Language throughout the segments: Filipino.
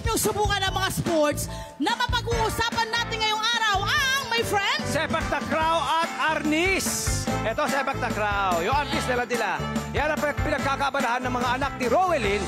niyong subukan ang mga sports na mapag-uusapan natin ngayong araw ang, my friend, Sepak Takraw at Arnis. Ito, Sepak Takraw. Yung artist nila. Yan ang pinagkakabalahan ng mga anak ni Rowelyn.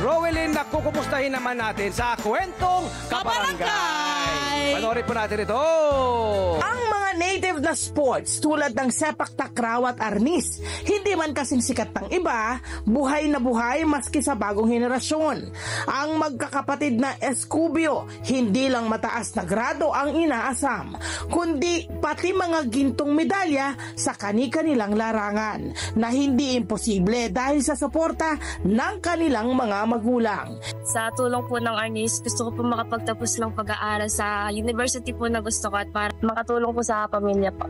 Rowelyn, nakukumustahin naman natin sa Kwentong Kabarangay. Panoorin po natin ito. Ang mga native na sports tulad ng sepak takraw at arnis, hindi man kasing sikat ng iba, buhay na buhay maski sa bagong henerasyon. Ang magkakapatid na Escubio, hindi lang mataas na grado ang inaasam, kundi pati mga gintong medalya sa kani-kanilang larangan na hindi imposible dahil sa suporta ng kanilang mga magulang. Sa tulong po ng Arnis, gusto ko po makapagtapos ng pag-aaral sa university po na gusto ko at para makatulong po sa pamilya po.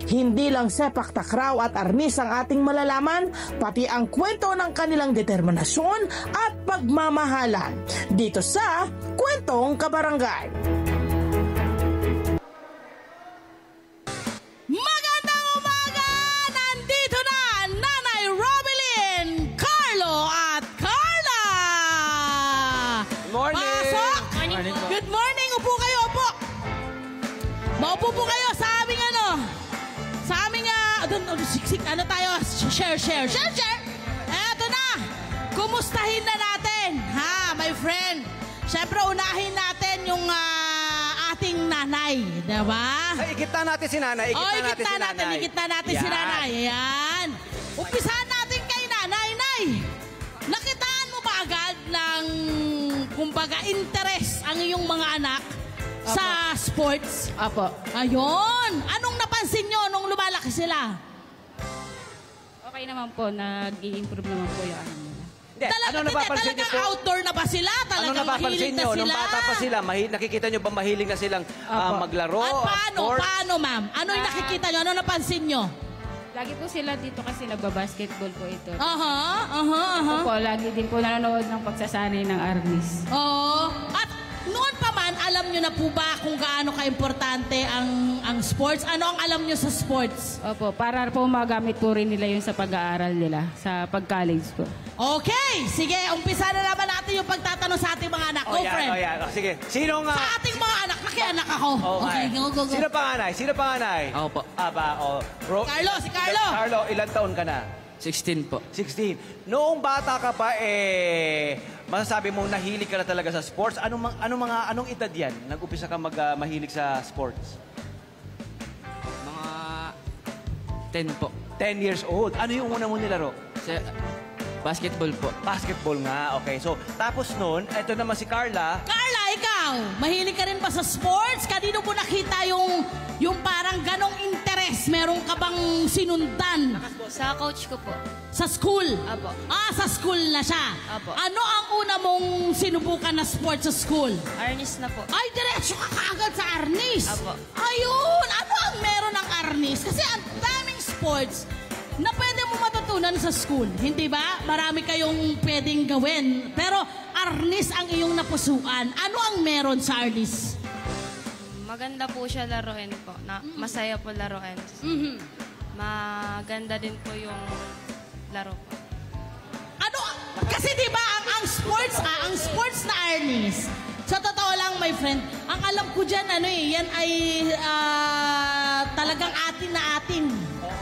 Hindi lang sepak takraw at arnis ang ating malalaman, pati ang kwento ng kanilang determinasyon at pagmamahalan. Dito sa Kwentong Kabarangay. magandang umaga! Nandito na Nanay Rowelyn, Carlo at Carla! Good morning. Pasok! Morning po. Good morning! Upo kayo, upo! Maupo po kayo sa aming siksik, tayo? Share! Eto na! Kumustahin na natin, ha, my friend? Siyempre, unahin natin yung ating nanay, diba? Sa ikita natin si Nanay. Ikita natin si Nanay. Ayan. Umpisahan natin kay Nanay. Nay, nakitaan mo ba agad ng, kumbaga, interes ang iyong mga anak sa sports? Apo. Ayun. Anong napansin nyo nung lumalaki sila? Okay naman po, nag-i-improve naman po yung ano nila. Ano napapansin niyo po? Outdoor na ba sila? Ano Talagang napapansin mahilig na niyo? sila? Nung bata pa sila, nakikita niyo ba mahilig na silang maglaro? At sports? paano, ma'am? Ano yung nakikita nyo? Ano napansin nyo? Lagi po sila dito kasi nagbabasketball po ito. Aha. Po, lagi din po nanonood ng pagsasanay ng Arnis. Oo. At noon pa man, alam nyo na po ba kung gaano ka-importante ang sports? Ano ang alam nyo sa sports? Opo, para po magamit po rin nila yun sa pag-aaral nila, sa pag-college po. Okay, sige, umpisa na naman natin yung pagtatanong sa ating mga anak. Go, friend. Sige. Sino nga? Sa ating mga anak, nakianak ako. Okay, go. Sino panganay? Ako po. Carlo, si Carlo. Carlo, ilang taon ka na? 16 po. 16. Noong bata ka pa, masasabi mong nahilig ka na talaga sa sports. Anong edad yan? Nag-upisa ka mahilig sa sports? Mga 10 po. 10 years old. Ano yung una mo nilaro? Basketball po. Basketball nga. Okay. So, tapos noon, ito naman si Carla. Carla, ikaw, mahilig ka rin ba sa sports? Kanino mo nakita yung parang ganong interes? Meron ka bang sinundan? Sa coach ko po. Sa school? Apo. Sa school na siya? Apo. Ano ang una mong sinubukan na sports sa school? Arnis na po. Ay, diretso ka kaagad sa Arnis. Apo. Ayun! Ano ang meron ng Arnis? Kasi ang daming sports na pwede mo matutunan sa school. Hindi ba? Marami kayong pwedeng gawin. Pero Arnis ang iyong napusuan. Ano ang meron sa Arnis? Maganda po siya laruin po. Masaya po laruin. Maganda din po yung laro po. Ano? Kasi di ba ang sports na Arnis, sa totoo lang, my friend, ang alam ko dyan, yan ay talagang atin na atin.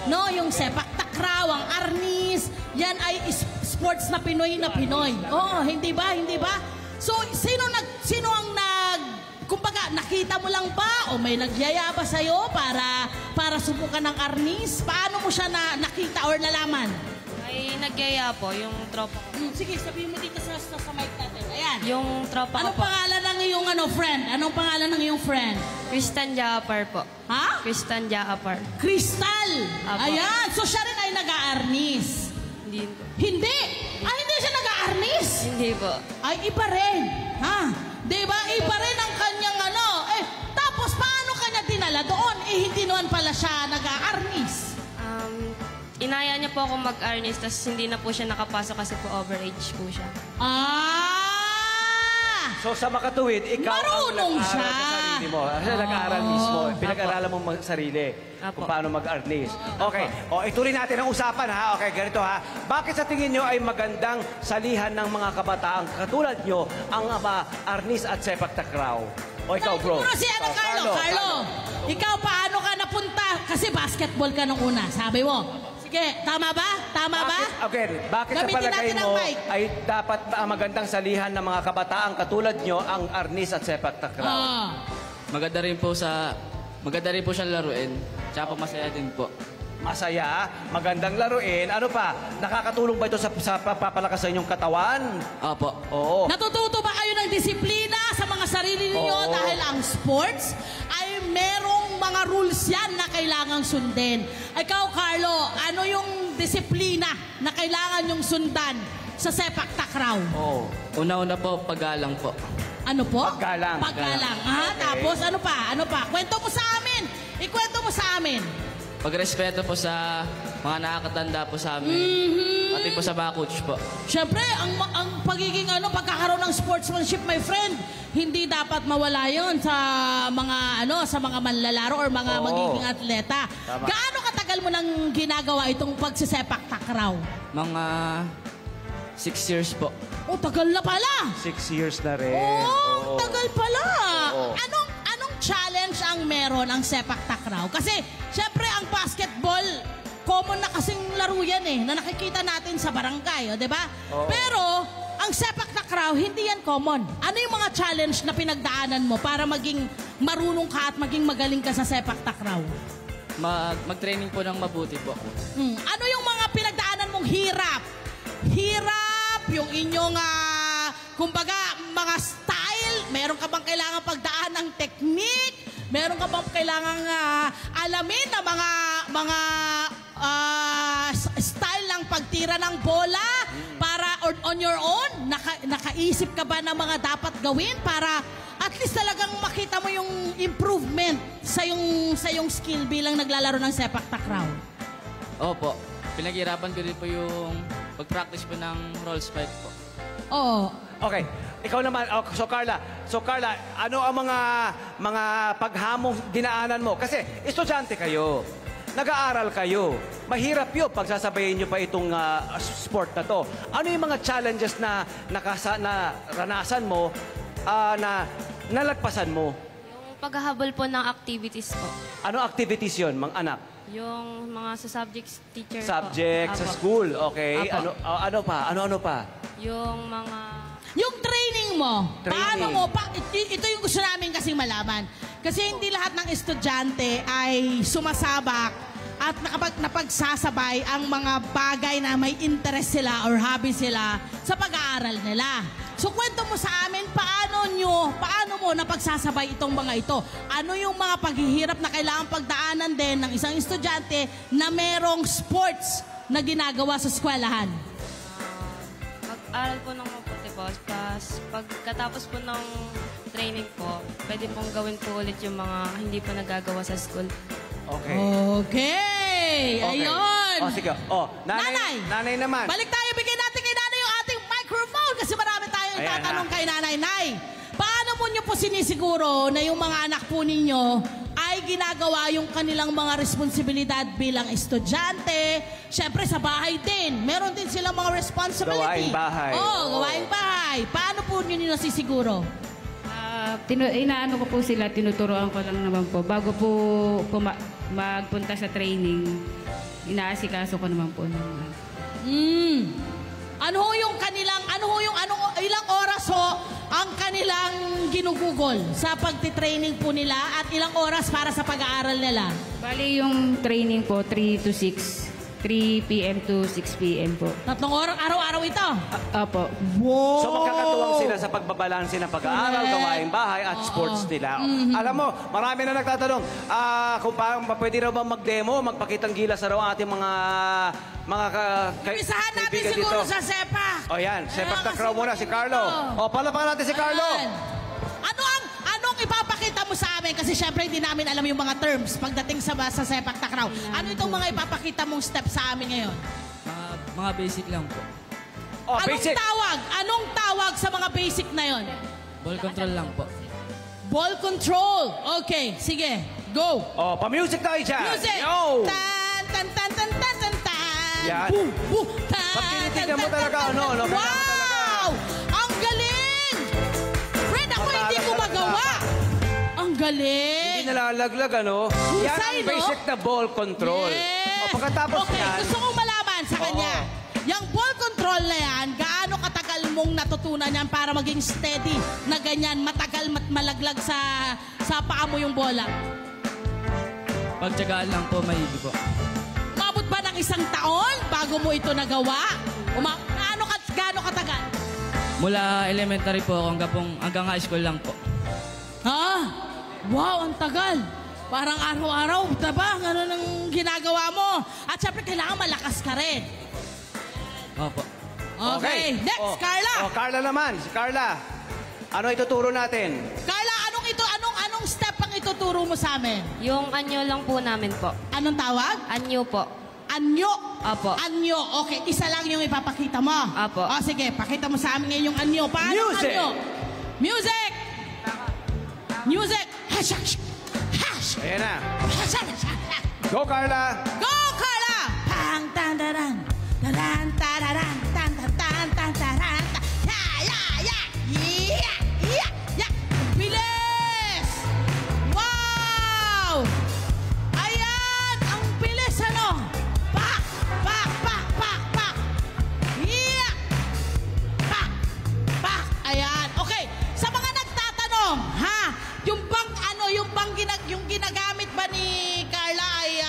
No, yung sepak takraw, ang Arnis, yan ay sports na Pinoy na Pinoy. Oo, hindi ba? So, sino ang kumbaga, nakita mo lang ba o may nagyaya ba sa'yo para subukan ng Arnis? Paano mo siya nakita or nalaman? May nagyaya po, yung tropa ko. Sige, sabihin mo dito sa mic natin. Ayan. Yung tropa ko Anong po. pangalan ng iyong friend? Anong pangalan ng iyong friend? Christian Jaapar po. Ha? Christian Jaapar. Crystal. Apo. Ayan. So siya rin ay nag-aarnis. Hindi po. Hindi. Hindi siya nag-aarnis. Hindi po. Ay, iba rin. Ha? Diba? Iba rin ang kanyang tapos paano kanya dinala doon? Hindi naman pala siya nag-aarnis. Inaya niya po ako mag-Arnis, tapos hindi na po siya nakapasok kasi po overage po siya. So, sa makatuwid, ikaw Marunong ang nag-aaral siya. sa sarili mo. Siya nag-aaral mismo. Pinag-aralan mo sarili Apo. kung paano mag-arnis. Okay. O, ituloy natin ang usapan, ha? Okay, ganito, ha? Bakit sa tingin nyo ay magandang salihan ng mga kabataang katulad nyo ang arnis at sepak takraw? O, ikaw, bro. Siguro si ano, Carlo. Ikaw, paano ka napunta? Kasi basketball ka nung una, sabi mo. Sige, tama ba? Tama ba? Bakit sa Gamitin palagay natin ang mo mic. ay dapat magandang salihan ng mga kabataang katulad nyo ang arnis at sepak takraw? Maganda rin po siyang laruin. Tsaka po masaya din po. Masaya, magandang laruin. Ano pa? Nakakatulong ba ito sa papalakas sa inyong katawan? Opo. Oo. Natututo ba kayo ng disiplina sa mga sarili ninyo Oo. dahil ang sports ay merong mga rules yan na kailangang sundin. Ikaw, Carlo, ano yung disiplina na kailangan yung sundan sa sepak takraw? Oo. Una-una po, paggalang po. Ano po? Paggalang. Paggalang. Ah, Okay. tapos ano pa? Ano pa? Kwento mo sa amin. Ikwento mo sa amin. Pagrespeto po sa mga nakakatanda po sa amin. Pati po sa mga coach po. Siyempre, ang pagiging pagkakaroon ng sportsmanship, my friend, hindi dapat mawala 'yon sa mga manlalaro or mga Oo. magiging atleta. Tama. Gaano katagal mo nang ginagawa itong pagsisepak takraw? Mga 6 years po. Oh, tagal na pala. 6 years na rin. Oh, Oo. tagal pala. Oo. Anong challenge ang meron ang sepak takraw? Kasi, syempre, ang basketball, common na kasing laro yan na nakikita natin sa barangay, di ba? Oo. Pero, ang sepak takraw, hindi yan common. Ano yung mga challenge na pinagdaanan mo para maging marunong ka at maging magaling ka sa sepak takraw? Mag-training po ng mabuti po. Ano yung mga pinagdaanan mong hirap? Hirap, yung inyong, kumbaga, mga style. Meron ka bang kailangan pagdaan ng technique? Meron ka bang kailangan alamin na mga style ng pagtira ng bola para on your own? Nakaisip ka ba ng mga dapat gawin para at least talagang makita mo yung improvement sa yung skill bilang naglalaro ng sepak takraw? Opo. Pinaghirapan ko din po yung pag-practice po ng rolls fight po. Oo. Okay. Ikaw naman, so Carla, ano ang mga paghamong dinaanan mo? Kasi estudyante kayo, nag-aaral kayo. Mahirap yun pagsasabayin nyo pa itong sport na to. Ano yung mga challenges na naranasan mo, na nalagpasan mo? Yung paghahabol po ng activities po. Ano activities yun, mga anak? Yung mga sa subjects teacher Subject po. sa Apo. school, okay? Apo. Ano pa? Ano pa? Yung mga... Yung training mo, Training. paano mo, ito yung gusto namin kasing malaman. Kasi hindi lahat ng estudyante ay sumasabak at napagsasabay ang mga bagay na may interest sila or hobby sila sa pag-aaral nila. So kwento mo sa amin, paano mo napagsasabay itong mga ito? Ano yung mga paghihirap na kailangan pagdaanan din ng isang estudyante na merong sports na ginagawa sa eskwelahan? Mag-aral po ng mabuti po. Tapos pagkatapos po ng training po, pwede pong gawin po ulit yung mga hindi po nagagawa sa school. Okay. Okay. Ayun. Sige. Nanay. Nanay naman. Balik tayo, bigyan natin kay nanay yung ating microphone kasi marami tayong Ayan, itatanong ha? kay nanay. Nay, paano mo niyo po sinisiguro na yung mga anak po ninyo ay ginagawa yung kanilang mga responsibilidad bilang estudyante? Siyempre sa bahay din. Meron din silang mga responsibility. Gawaing bahay. Gawaing bahay. Paano po niyo nasisiguro? Inaano ko po sila, tinuturoan ko lang naman po. Bago po magpunta sa training, inaasikaso ko naman po naman. Ilang oras ho ang kanilang ginugugol sa pagtitraining po nila at ilang oras para sa pag-aaral nila? Bali yung training po, 3 to 6. 3 p.m. to 6 p.m. po. 3 oras, araw-araw ito? Opo. Wow! So magkakatuwang sila sa pagbabalanse ng pag-aaral, gawaing bahay at sports nila. Alam mo, marami na nagtatanong, kung pwede raw ba mag-demo, magpakitang gilas na raw ang ating mga Ibisahan natin kaibigan siguro dito. sa sepak. O yan, sepak takraw muna si Carlo. Oh. O, palapakan natin si Carlo. Ayan. Anong ipapakita mo sa amin? Kasi syempre hindi namin alam yung mga terms pagdating sa sepak takraw. Ano itong mga ipapakita mong step sa amin ngayon? Mga basic lang po. O, basic. Anong tawag sa mga basic na yon? Ball control lang po. Ball control. Okay, sige. Go. Oh, pa-music tayo dyan. Music. Yo! Tan, tan, tan, tan, tan, tan, tan. Yan. Boom, boom. Tan, Pag tinitignan tan, mo tan, talaga, tan, ano, tan. no? Kailangan Wow! Ang galing! Fred, ako Matalas hindi ko talaga magawa. Ang galing. Hindi nalalaglag, ano? Yan Husay, ang no? basic na ball control. Yes. O, pagkatapos okay, yan, gusto kong malaman sa kanya. Yung ball control na yan, gaano katagal mong natutunan yan para maging steady na ganyan, matagal malaglag sa paa mo yung bola? Pagtsagaan lang po, mahilig po. Umabot ba ng 1 taon bago mo ito nagawa? Gaano katagal? Mula elementary po ako hanggang high school lang po. Ha? Wow, ang tagal. Parang araw-araw, diba? Ganun ang ginagawa mo. At syempre, kailangan malakas ka rin. Opo. Okay, next, Carla. Oh, Carla naman. Si Carla. Ano ituturo natin? Carla, anong step ang ituturo mo sa amin? Yung anyo lang po namin po. Anong tawag? Anyo po. Anyo. Apo. Anyo. Okay, isa lang yung ipapakita mo. Apo. O sige, pakita mo sa amin ngayon yung anyo. Paano Music. anyo? Music! Music! Hash, hash, hash! Ayan na. Hash, hash, hash. Go, Carla. Go, Carla! Pang, tan, taran. Taran, tararan. Tan, tan, tan, tan, taran. Ya, ya, ya. Ya, ya, ya. Bilis! Wow! Ayan! Ang bilis, ano? Pak, pak, pak, pak, pak. Ya! Pak, pak. Ayan. Okay. Sa mga nagtatanong, ha? Yung ginagamit ba ni Carla ay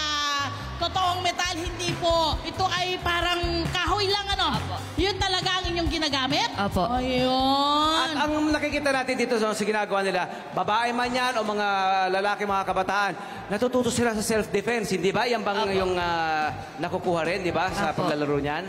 totoong metal? Hindi po. Ito ay parang kahoy lang, ano? Apo. Yun talaga ang inyong ginagamit? Apo. Ayun. At ang nakikita natin dito sa ginagawa nila, babae man yan o mga lalaki, mga kabataan, natututo sila sa self-defense, hindi ba? Yan bang yung nakukuha rin, di ba? Sa Apo. paglalaro niyan?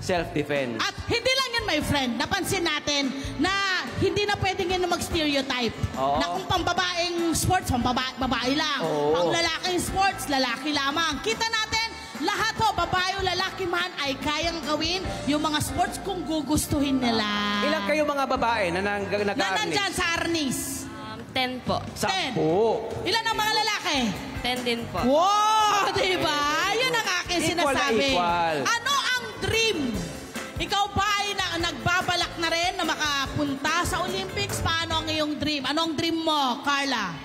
Self-defense. At hindi lang yan, my friend. Napansin natin na hindi na pwedeng yan na mag-stereotype. Oo. Na kung pambabaeng sports, babae lang. Oo. Pang lalaking sports, lalaki lamang. Kita natin, lahat ho, babae o lalaki man, ay kayang gawin yung mga sports kung gugustuhin nila. Ilang kayo mga babae na Na nag-aarnis? nandyan sa Arnis? 10 po. 10. 10. Ilan ang mga lalaki? 10 din po. Wow! Diba? Yan ang aking Equal na sinasabi. equal. Ano ang dream? Ikaw ba ay nagbabalak na rin na makapunta sa Olympics? Paano ang iyong dream? Ano ang dream mo, Carla?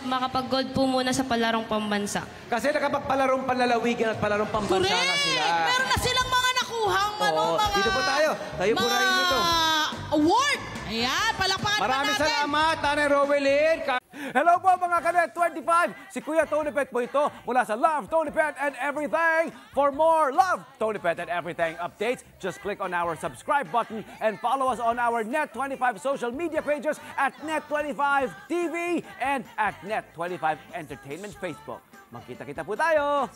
Makapag-gold po muna sa palarong pambansa. Kasi nakapagpalarong panlalawigan at palarong pambansa na sila. Meron na silang mga nakuhang Oo. mga... Dito po tayo. Tayo po mga rin dito. award. Ayan, palakpakan pa Maraming natin. salamat, Nanay Rowelyn. Hello po mga Kanet 25. Si Kuya Tony Pet po ito mula sa Love, Tony Pet and Everything. For more Love, Tony Pet and Everything updates, just click on our subscribe button and follow us on our Net25 social media pages at Net25 TV and at Net25 Entertainment Facebook. Magkita-kita po tayo.